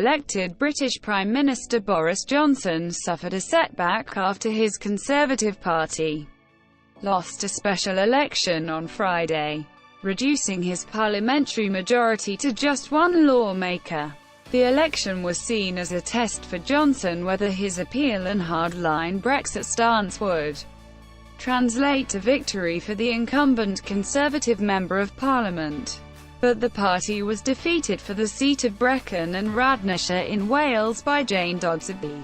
elected British Prime Minister Boris Johnson suffered a setback after his Conservative Party lost a special election on Friday, reducing his parliamentary majority to just one lawmaker. The election was seen as a test for Johnson whether his appeal and hardline Brexit stance would translate to victory for the incumbent Conservative Member of Parliament. But the party was defeated for the seat of Brecon and Radnorshire in Wales by Jane Dodds of the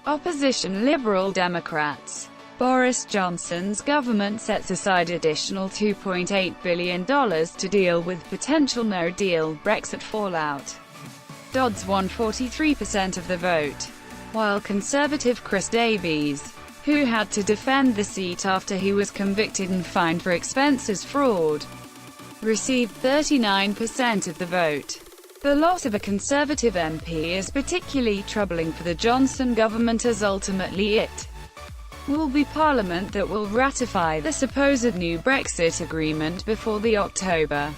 opposition Liberal Democrats. Boris Johnson's government sets aside additional $2.8 billion to deal with potential no-deal Brexit fallout. Dodds won 43% of the vote, while Conservative Chris Davies, who had to defend the seat after he was convicted and fined for expenses fraud, received 39% of the vote. The loss of a Conservative MP is particularly troubling for the Johnson government, as ultimately it will be Parliament that will ratify the supposed new Brexit agreement before the October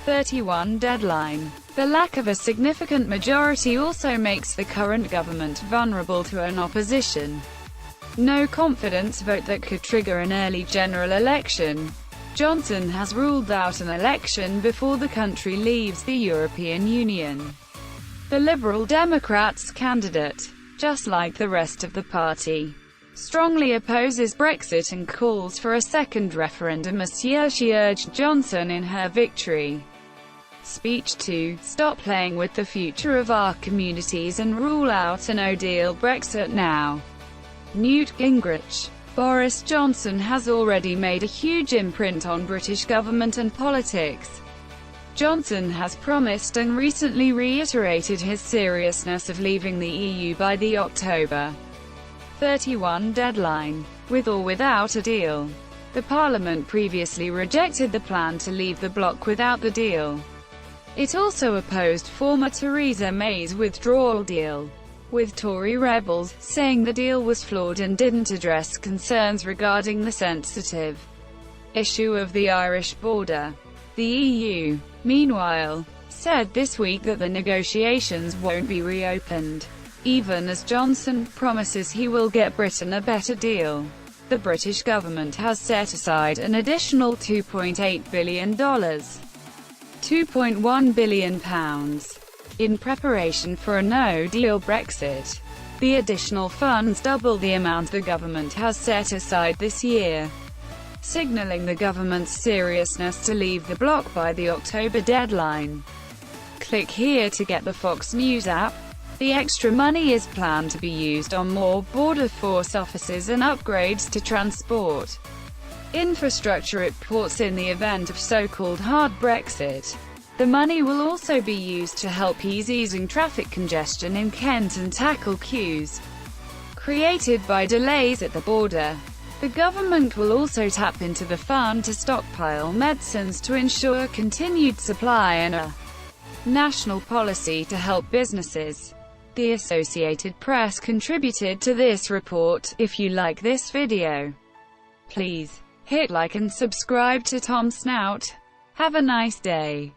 31 deadline. The lack of a significant majority also makes the current government vulnerable to an opposition no confidence vote that could trigger an early general election. Johnson has ruled out an election before the country leaves the European Union. The Liberal Democrats candidate, just like the rest of the party, strongly opposes Brexit and calls for a second referendum. She urged Johnson in her victory speech to "stop playing with the future of our communities and rule out a no-deal Brexit now." Newt Gingrich. Boris Johnson has already made a huge imprint on British government and politics. Johnson has promised and recently reiterated his seriousness of leaving the EU by the October 31 deadline, with or without a deal. The Parliament previously rejected the plan to leave the bloc without the deal. It also opposed former Theresa May's withdrawal deal, with Tory rebels saying the deal was flawed and didn't address concerns regarding the sensitive issue of the Irish border. The EU, meanwhile, said this week that the negotiations won't be reopened, even as Johnson promises he will get Britain a better deal. The British government has set aside an additional $2.8 billion, £2.1 billion, in preparation for a no-deal Brexit. The additional funds double the amount the government has set aside this year, signaling the government's seriousness to leave the bloc by the October deadline. Click here to get the Fox News app. The extra money is planned to be used on more border force officers and upgrades to transport infrastructure at ports in the event of so-called hard Brexit. The money will also be used to help ease easing traffic congestion in Kent and tackle queues created by delays at the border. The government will also tap into the fund to stockpile medicines to ensure continued supply and a national policy to help businesses. The Associated Press contributed to this report. If you like this video, please hit like and subscribe to Tom Snout. Have a nice day.